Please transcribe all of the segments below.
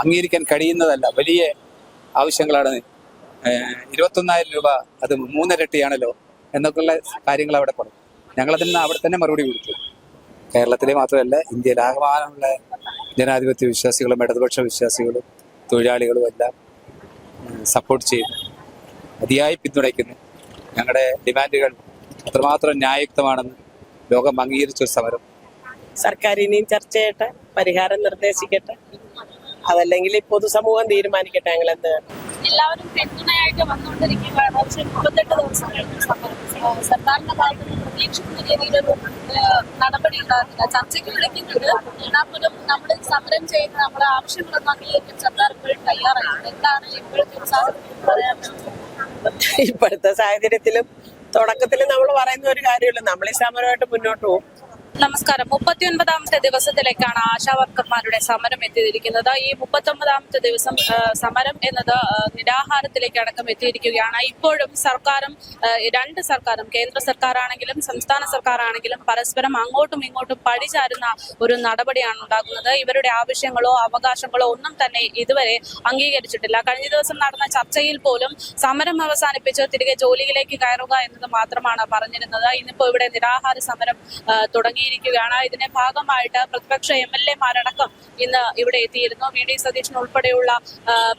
അംഗീകരിക്കാൻ കഴിയുന്നതല്ല. വലിയ ആവശ്യങ്ങളാണ്. 21,000 രൂപ അത് 3 ഇരട്ടിയാണല്ലോ എന്നൊക്കെയുള്ള കാര്യങ്ങൾ അവിടെ പറഞ്ഞു. ഞങ്ങളതിന് അവിടെ തന്നെ മറുപടി കൊടുത്തു. കേരളത്തിലെ മാത്രമല്ല, ഇന്ത്യയിലാകമാനമുള്ള ജനാധിപത്യ വിശ്വാസികളും ഇടതുപക്ഷ വിശ്വാസികളും തൊഴിലാളികളും എല്ലാം സപ്പോർട്ട് ചെയ്യുന്നു, അതിയായി പിന്തുണയ്ക്കുന്നു. ഞങ്ങളുടെ ഡിമാൻഡുകൾ അത്രമാത്രം ന്യായയുക്തമാണെന്ന് ലോകം അംഗീകരിച്ചൊരു സമരം. സർക്കാർ ഇനിയും ചർച്ച ചെയ്യട്ടെ, പരിഹാരം നിർദ്ദേശിക്കട്ടെ, അതല്ലെങ്കിൽ പൊതുസമൂഹം തീരുമാനിക്കട്ടെ ഞങ്ങൾ എന്ത്. എല്ലാവരും പിന്തുണയായിട്ട് വന്നുകൊണ്ടിരിക്കുകയാണ്. പക്ഷെ 38 ദിവസം കഴിഞ്ഞ സമരം സർക്കാരിന്റെ ഭാഗത്ത് നിന്ന് പ്രതീക്ഷിക്കുന്ന രീതിയിലൊരു നടപടി ഉണ്ടാകുന്നില്ല. ചർച്ചയ്ക്ക് വിളിക്കുന്നത് എന്നാൽ പോലും നമ്മൾ സമരം ചെയ്യുന്ന നമ്മുടെ ആവശ്യങ്ങളൊന്നും അംഗീകരിക്കാൻ സർക്കാർ ഇപ്പോഴും തയ്യാറാണ്. എന്താണ് ഇപ്പോഴത്തെ ഒരു സാഹചര്യം പറയാനുള്ളത്? ഇപ്പോഴത്തെ സാഹചര്യത്തിലും തുടക്കത്തിലും നമ്മൾ പറയുന്ന ഒരു കാര്യമുള്ളൂ, നമ്മൾ ഈ സമരമായിട്ട് മുന്നോട്ട് പോകും. നമസ്കാരം. 39ാമത്തെ ദിവസത്തിലേക്കാണ് ആശാ വർക്കർമാരുടെ സമരം എത്തിയിരിക്കുന്നത്. ഈ 39ാമത്തെ ദിവസം സമരം എന്നത് നിരാഹാരത്തിലേക്ക് അടക്കം എത്തിയിരിക്കുകയാണ്. ഇപ്പോഴും സർക്കാരും രണ്ട് സർക്കാരും, കേന്ദ്ര സർക്കാരാണെങ്കിലും സംസ്ഥാന സർക്കാരാണെങ്കിലും പരസ്പരം അങ്ങോട്ടും ഇങ്ങോട്ടും പഴിചാരുന്ന ഒരു നടപടിയാണ് ഉണ്ടാകുന്നത്. ഇവരുടെ ആവശ്യങ്ങളോ അവകാശങ്ങളോ ഒന്നും തന്നെ ഇതുവരെ അംഗീകരിച്ചിട്ടില്ല. കഴിഞ്ഞ ദിവസം നടന്ന ചർച്ചയിൽ പോലും സമരം അവസാനിപ്പിച്ച് തിരികെ ജോലിയിലേക്ക് കയറുക എന്നത് മാത്രമാണ് പറഞ്ഞിരുന്നത്. ഇന്നിപ്പോ ഇവിടെ നിരാഹാര സമരം തുടങ്ങി ാണ്. ഇതിന്റെ ഭാഗമായിട്ട് പ്രതിപക്ഷ MLA-മാരടക്കം ഇന്ന് ഇവിടെ എത്തിയിരുന്നു. VD സതീശൻ ഉൾപ്പെടെയുള്ള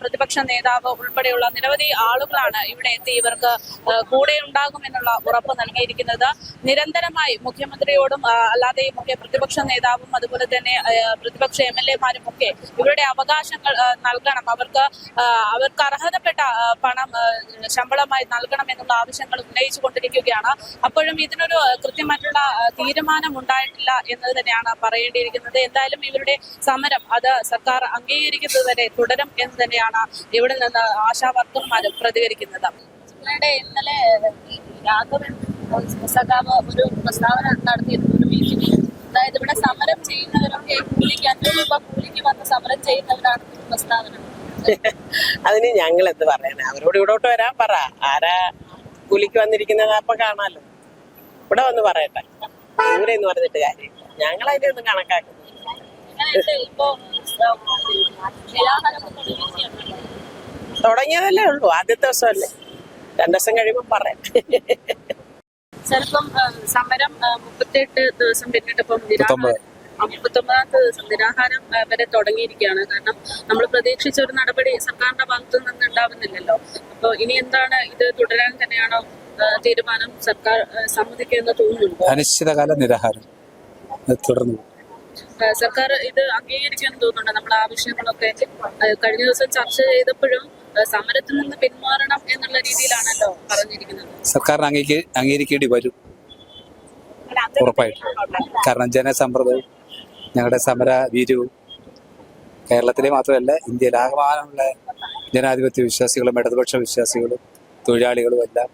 പ്രതിപക്ഷ നേതാവ് ഉൾപ്പെടെയുള്ള നിരവധി ആളുകളാണ് ഇവിടെ എത്തി ഇവർക്ക് കൂടെ ഉണ്ടാകുമെന്നുള്ള ഉറപ്പ് നൽകിയിരിക്കുന്നത്. നിരന്തരമായി മുഖ്യമന്ത്രിയോടും അല്ലാതെ പ്രതിപക്ഷ നേതാവും അതുപോലെ തന്നെ പ്രതിപക്ഷ MLA-മാരും ഒക്കെ ഇവരുടെ അവകാശങ്ങൾ നൽകണം, അവർക്ക് അർഹതപ്പെട്ട പണം ശമ്പളമായി നൽകണം എന്നുള്ള ആവശ്യങ്ങൾ ഉന്നയിച്ചു കൊണ്ടിരിക്കുകയാണ്. അപ്പോഴും ഇതിനൊരു കൃത്യമായിട്ടുള്ള തീരുമാനം ഉണ്ടായിട്ടില്ല എന്നത് തന്നെയാണ് പറയേണ്ടിയിരിക്കുന്നത്. എന്തായാലും ഇവരുടെ സമരം അത് സർക്കാർ അംഗീകരിക്കുന്നത് വരെ തുടരും എന്ന് തന്നെയാണ് ഇവിടെ നിന്ന് ആശാ വർക്കർമാരും പ്രതികരിക്കുന്നത്. ഇന്നലെ രാഘവൻ സഖാവ് ഒരു പ്രസ്താവന നടത്തിയിരുന്നു ഒരു മീറ്റിംഗിൽ. അതായത് ഇവിടെ സമരം ചെയ്യുന്നവരൊക്കെ കൂലിക്ക് 500 രൂപ കൂലിക്ക് വന്ന് സമരം ചെയ്യുന്നവരാണ് പ്രസ്താവന. അതിന് ഞങ്ങൾ എന്ത് പറയാനാ, അവരോട് ഇവിടോട്ട് വരാൻ പറ. ആരാ കൂലിക്ക് വന്നിരിക്കുന്നത് അപ്പൊ കാണാലോ, ഇവിടെ വന്ന് പറയട്ടെ. ദൂരെ എന്ന് പറഞ്ഞിട്ട് കാര്യമില്ല, ഞങ്ങൾ അതിന്റെ ഒന്നും കണക്കാക്കുന്നു. തുടങ്ങിയതല്ലേ ഉള്ളൂ, ആദ്യത്തെ ദിവസമല്ലേ, 2 ദിവസം കഴിയുമ്പോ പറയാം. ചിലപ്പം സമരം 38 ദിവസം പിന്നിട്ടിപ്പം 39ാമത്തെ ദിവസം നിരാഹാരം വരെ തുടങ്ങിയിരിക്കുകയാണ്. കാരണം നമ്മൾ പ്രതീക്ഷിച്ച ഒരു നടപടി സർക്കാരിന്റെ ഭാഗത്തു നിന്ന് ഉണ്ടാവുന്നില്ലല്ലോ. അപ്പൊ ഇനി എന്താണ്, ഇത് തുടരാൻ തന്നെയാണോ തീരുമാനം? സർക്കാർ സമ്മതിക്കുമെന്ന് തോന്നുന്നുണ്ടോ? അനിശ്ചിതകാല നിരാഹാരം തുടർന്നു. സർക്കാർ ഇത് അംഗീകരിക്കുമെന്ന് തോന്നുന്നുണ്ടോ? നമ്മുടെ ആവശ്യങ്ങളൊക്കെ കഴിഞ്ഞ ദിവസം ചർച്ച ചെയ്തപ്പോഴും സമരത്തിൽ നിന്ന് പിന്മാറണം എന്നുള്ള രീതിയിലാണല്ലോ പറഞ്ഞിരിക്കുന്നത്. സർക്കാരിന് അംഗീകരിക്കേണ്ടി വരും ഉറപ്പായിട്ടും. കാരണം ജനസമ്മർദ്ദവും ഞങ്ങളുടെ സമര വീര്യവും കേരളത്തിലെ മാത്രമല്ല ഇന്ത്യയിലാകമാനമുള്ള ജനാധിപത്യ വിശ്വാസികളും ഇടതുപക്ഷ വിശ്വാസികളും തൊഴിലാളികളും എല്ലാം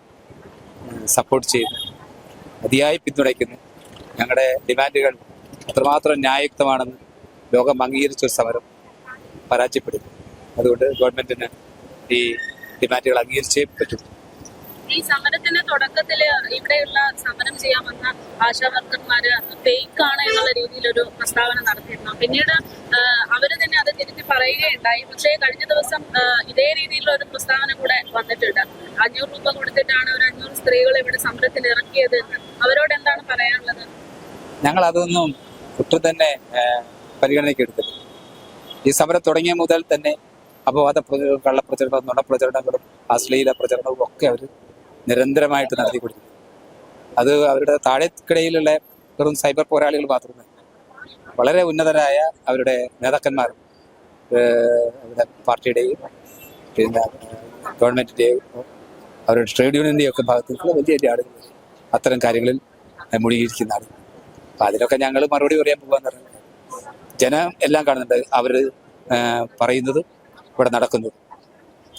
സപ്പോർട്ട് ചെയ്യുന്നു, അതിയായി പിന്തുണയ്ക്കുന്നു. ഞങ്ങളുടെ ഡിമാൻഡുകൾ അത്രമാത്രം ന്യായയുക്തമാണെന്ന് ലോകം അംഗീകരിച്ചൊരു സമരം പരാജയപ്പെടുന്നു. അതുകൊണ്ട് ഗവൺമെന്റിന് ഈ ഡിമാൻഡുകൾ അംഗീകരിച്ചേ പറ്റും. ഈ സമരത്തിന്റെ തുടക്കത്തില് ഇവിടെയുള്ള സമരം ചെയ്യാൻ വന്ന ആശാ വർക്കർമാര് ഫേക്കാണ് എന്നുള്ള രീതിയിലൊരു പ്രസ്താവന നടത്തിയിരുന്നു. പിന്നീട് അവര് തന്നെ അത് തിരുത്തി പറയുകയുണ്ടായി. പക്ഷേ കഴിഞ്ഞ ദിവസം ഇതേ രീതിയിലുള്ള ഒരു പ്രസ്താവന കൂടെ വന്നിട്ടുണ്ട്. 500 രൂപ കൊടുത്തിട്ടാണ് ഒരു 500 സ്ത്രീകൾ ഇവിടെ സമരത്തിൽ ഇറക്കിയത്. അവരോട് എന്താണ് പറയാനുള്ളത്? ഞങ്ങൾ അതൊന്നും ഒട്ടും തന്നെ പരിഗണനയ്ക്കെടുത്തില്ല. ഈ സമരം തുടങ്ങിയ മുതൽ തന്നെ അപവാദ കള്ളപ്രചരണവും നുണപ്രചരണങ്ങളും അശ്ലീല പ്രചരണവും ഒക്കെ അവർ നിരന്തരമായിട്ട് നടത്തിക്കൊണ്ടിരിക്കുന്നു. അത് അവരുടെ താഴെക്കിടയിലുള്ള വെറും സൈബർ പോരാളികൾ മാത്രമല്ല, വളരെ ഉന്നതരായ അവരുടെ നേതാക്കന്മാരും അവരുടെ പാർട്ടിയുടെയും പിന്നെ ഗവൺമെന്റിന്റെയും അവരുടെ ട്രേഡ് യൂണിയന്റെയും ഒക്കെ ഭാഗത്തുനിന്നുള്ള വലിയ വലിയ ആളുകൾ അത്തരം കാര്യങ്ങളിൽ മുഴുകിയിരിക്കുന്ന ആളുകൾ. അപ്പം അതിനൊക്കെ ഞങ്ങൾ മറുപടി പറയാൻ പോകാന്ന് പറഞ്ഞാൽ ജനം എല്ലാം കാണുന്നുണ്ട്. അവർ പറയുന്നത് ഇവിടെ നടക്കുന്നത്.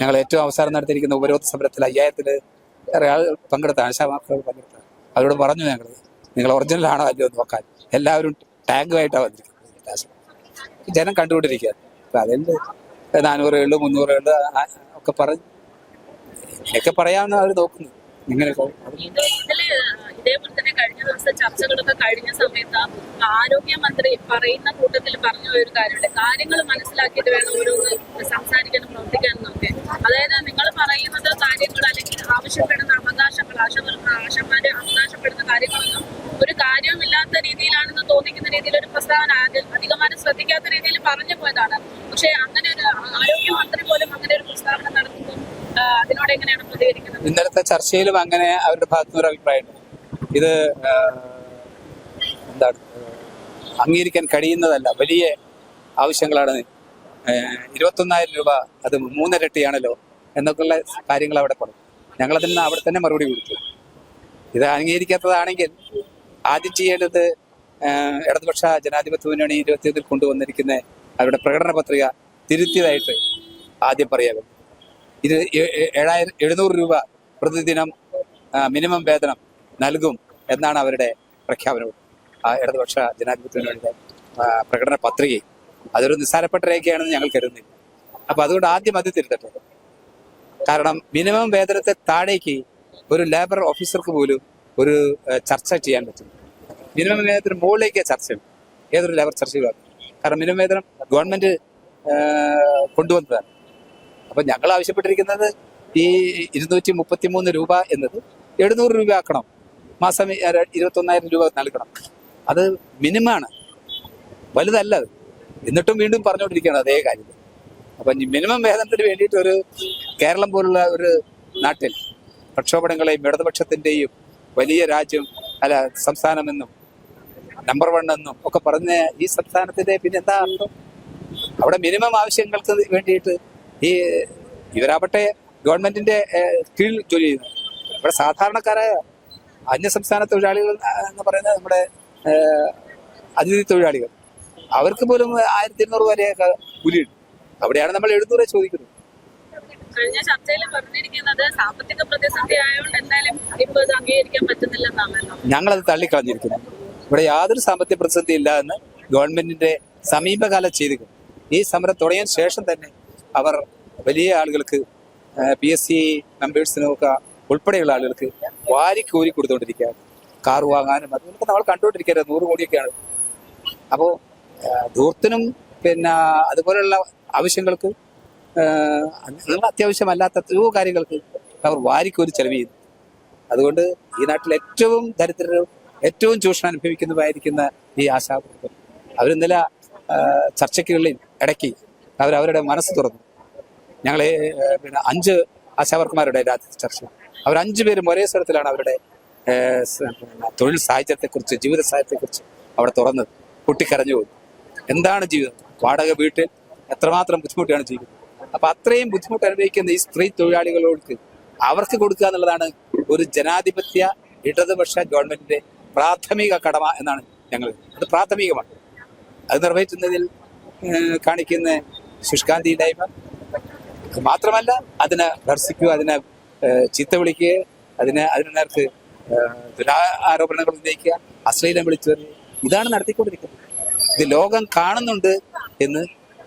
ഞങ്ങൾ ഏറ്റവും അവസാനം നടത്തിയിരിക്കുന്ന ഉപരോധ സമരത്തിൽ 5000-ലേറെ ആൾ പങ്കെടുത്ത ആശാമാക്കൾ പങ്കെടുത്ത അവരോട് പറഞ്ഞു, ഞങ്ങൾ നിങ്ങൾ ഒറിജിനൽ ആണോ അല്ലയോ എന്ന് നോക്കാൻ. എല്ലാവരും ടാഗുമായിട്ടാണ് വന്നിരിക്കുന്നത്. ജനം കണ്ടുകൊണ്ടിരിക്കുകയാണ്. അപ്പം അതിൽ 400 ഉള്ളു 300 ഉള്ളു ഒക്കെ പറഞ്ഞ് ഇങ്ങനെയൊക്കെ പറയാമെന്ന് അവർ നോക്കുന്നു. ഇങ്ങനെയൊക്കെ ഇതേപോലെ തന്നെ കഴിഞ്ഞ ദിവസം ചർച്ചകളൊക്കെ കഴിഞ്ഞ സമയത്ത് ആരോഗ്യമന്ത്രി പറയുന്ന കൂട്ടത്തിൽ പറഞ്ഞു ഒരു കാര്യമുണ്ട്, കാര്യങ്ങൾ മനസ്സിലാക്കിയിട്ട് വേണം ഓരോന്ന് സംസാരിക്കാനും പ്രവർത്തിക്കാനും ഒക്കെ. അതായത് നിങ്ങൾ പറയുന്നത് കാര്യങ്ങൾ അല്ലെങ്കിൽ ആവശ്യപ്പെടുന്ന അവകാശങ്ങൾ, ആശമാര് അവകാശപ്പെടുന്ന കാര്യങ്ങളൊന്നും ഒരു കാര്യവുമില്ലാത്ത രീതിയിലാണെന്ന് തോന്നിക്കുന്ന രീതിയിൽ ഒരു പ്രസ്താവന അധികമാരും ശ്രദ്ധിക്കാത്ത രീതിയിൽ പറഞ്ഞു പോയതാണ്. പക്ഷെ അങ്ങനെ ഒരു ആരോഗ്യമന്ത്രി പോലും അങ്ങനെ ഒരു പ്രസ്താവന നടത്തുമ്പോൾ അതിനോട് എങ്ങനെയാണ് പ്രതികരിക്കുന്നത്? ഇന്നലത്തെ ചർച്ചയിലും അങ്ങനെ അവരുടെ ഭാഗത്തുനിന്ന് ഒരു അഭിപ്രായമുണ്ട്. ഇത് എന്താണ് അംഗീകരിക്കാൻ കഴിയുന്നതല്ല, വലിയ ആവശ്യങ്ങളാണ്. 21,000 രൂപ അത് 3 ഇരട്ടിയാണല്ലോ എന്നൊക്കെയുള്ള കാര്യങ്ങൾ അവിടെ പറഞ്ഞു. ഞങ്ങളതിന് അവിടെ തന്നെ മറുപടി കൊടുത്തു. ഇത് അംഗീകരിക്കാത്തതാണെങ്കിൽ ആദ്യം ചെയ്യേണ്ടത് ഇടതുപക്ഷ ജനാധിപത്യ മുന്നണി 21 കൊണ്ടുവന്നിരിക്കുന്ന അവരുടെ പ്രകടന പത്രിക തിരുത്തിയതായിട്ട് ആദ്യം പറയാകും. ഇത് 700 രൂപ പ്രതിദിനം മിനിമം വേതനം നൽകും എന്നാണ് അവരുടെ പ്രഖ്യാപനം. ആ ഇടതുപക്ഷ ജനാധിപത്യ മുന്നണിയുടെ പ്രകടന പത്രികയും അതൊരു നിസ്സാരപ്പെട്ട രേഖയാണെന്ന് ഞങ്ങൾ കരുതുന്നില്ല. അപ്പൊ അതുകൊണ്ട് ആദ്യം അത് തിരുത്തട്ടെ. കാരണം മിനിമം വേതനത്തെ താഴേക്ക് ഒരു ലേബർ ഓഫീസർക്ക് പോലും ഒരു ചർച്ച ചെയ്യാൻ പറ്റും. മിനിമം വേതനത്തിന് മുകളിലേക്ക് ചർച്ചയുണ്ട് ഏതൊരു ലേബർ ചർച്ചയിലും. കാരണം മിനിമം വേതനം ഗവൺമെന്റ് കൊണ്ടുവന്നതാണ്. അപ്പൊ ഞങ്ങൾ ആവശ്യപ്പെട്ടിരിക്കുന്നത് ഈ 233 രൂപ എന്നത് 700 രൂപ ആക്കണം. മാസം 21,000 രൂപ നൽകണം. അത് മിനിമമാണ്, വലുതല്ല അത്. എന്നിട്ടും വീണ്ടും പറഞ്ഞുകൊണ്ടിരിക്കുകയാണ് അതേ കാര്യം. അപ്പൊ മിനിമം വേതനത്തിന് വേണ്ടിയിട്ട് ഒരു കേരളം പോലുള്ള ഒരു നാട്ടിൽ പ്രക്ഷോഭങ്ങളെയും ഇടതുപക്ഷത്തിന്റെയും വലിയ രാജ്യം അല്ല സംസ്ഥാനമെന്നും നമ്പർ 1 എന്നും ഒക്കെ പറഞ്ഞ ഈ സംസ്ഥാനത്തിന്റെ പിന്നെ എന്താ അർത്ഥം? അവിടെ മിനിമം ആവശ്യങ്ങൾക്ക് വേണ്ടിയിട്ട് ഈ ഇവരാവട്ടെ ഗവൺമെന്റിന്റെ കീഴിൽ ജോലി ചെയ്യുന്നു. ഇവിടെ സാധാരണക്കാരായ അന്യസംസ്ഥാന തൊഴിലാളികൾ എന്ന് പറയുന്നത് നമ്മുടെ അതിഥി തൊഴിലാളികൾ, അവർക്ക് പോലും 1,200 വരെയൊക്കെ കൂലിയുണ്ട്. അവിടെയാണ് നമ്മൾ 700 ചോദിക്കുന്നത്. കഴിഞ്ഞ ചർച്ചയിൽ പറഞ്ഞിരിക്കുന്നത് സാമ്പത്തിക പ്രതിസന്ധി ആയതുകൊണ്ട് എന്തായാലും ഇപ്പൊ ഇത് അംഗീകരിക്കാൻ പറ്റുന്നില്ലെന്നാണല്ലോ. ഞങ്ങളത് തള്ളിക്കളഞ്ഞിരിക്കുന്നു. ഇവിടെ യാതൊരു സാമ്പത്തിക പ്രതിസന്ധി ഇല്ല എന്ന് ഗവൺമെന്റിന്റെ സമീപകാല ചെയ്തികൾ. ഈ സമരം തുടങ്ങിയ ശേഷം തന്നെ അവർ വലിയ ആളുകൾക്ക് PSC മെമ്പേഴ്സിനൊക്കെ ഉൾപ്പെടെയുള്ള ആളുകൾക്ക് വാരിക്കോരി കൊടുത്തുകൊണ്ടിരിക്കുകയാണ്. കാർ വാങ്ങാനും അതൊക്കെ നമ്മൾ കണ്ടുകൊണ്ടിരിക്കുന്നത് 100 കോടിയൊക്കെയാണ്. അപ്പോൾ ധൂർത്തിനും പിന്നെ അതുപോലെയുള്ള ആവശ്യങ്ങൾക്ക് അത്യാവശ്യമല്ലാത്ത എത്രയോ കാര്യങ്ങൾക്ക് അവർ വാരിക്കോരി ചെലവ് ചെയ്യുന്നു. അതുകൊണ്ട് ഈ നാട്ടിൽ ഏറ്റവും ദരിദ്രരും ഏറ്റവും ചൂഷണം അനുഭവിക്കുന്നതായിരിക്കുന്ന ഈ ആശാപ്രവർത്തകർ അവരിന്നലെ ചർച്ചയ്ക്കുള്ളിൽ ഇടയ്ക്ക് അവരവരുടെ മനസ്സ് തുറന്നു. ഞങ്ങളെ പിന്നെ 5 ആശാവർക്കന്മാരുടെ രാജ്യത്തെ ചർച്ച, അവർ 5 പേരും ഒരേ സ്വരത്തിലാണ് അവരുടെ തൊഴിൽ സാഹചര്യത്തെക്കുറിച്ച് ജീവിത സാഹചര്യത്തെക്കുറിച്ച് അവിടെ തുറന്നത്. പൊട്ടിക്കരഞ്ഞു പോയി. എന്താണ് ജീവിതം? വാടക വീട്ടിൽ എത്രമാത്രം ബുദ്ധിമുട്ടാണ് ജീവിക്കുന്നത്. അപ്പൊ അത്രയും ബുദ്ധിമുട്ട് അനുഭവിക്കുന്ന ഈ സ്ത്രീ തൊഴിലാളികളോട് അവർക്ക് കൊടുക്കുക എന്നുള്ളതാണ് ഒരു ജനാധിപത്യ ഇടതുപക്ഷ ഗവൺമെന്റിന്റെ പ്രാഥമിക കടമ എന്നാണ് ഞങ്ങൾ. അത് പ്രാഥമികമാണ്. അത് നിറവേറ്റുന്നതിൽ കാണിക്കുന്ന ശുഷ്കാന്തി ഇല്ലായ്മ മാത്രമല്ല, അതിനെ ഭർസിക്കുക, അതിനെ ചീത്ത വിളിക്കുക, അതിന് നേർക്ക് ആരോപണങ്ങൾ ഉന്നയിക്കുക, അശ്ലീലം വിളിച്ചു വരുന്നത്, ഇതാണ് നടത്തിക്കൊണ്ടിരിക്കുന്നത്. ഇത് ലോകം കാണുന്നുണ്ട് എന്ന്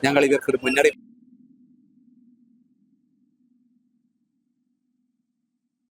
ഞങ്ങൾ ഇവർക്കൊരു മുന്നറിയിപ്പ്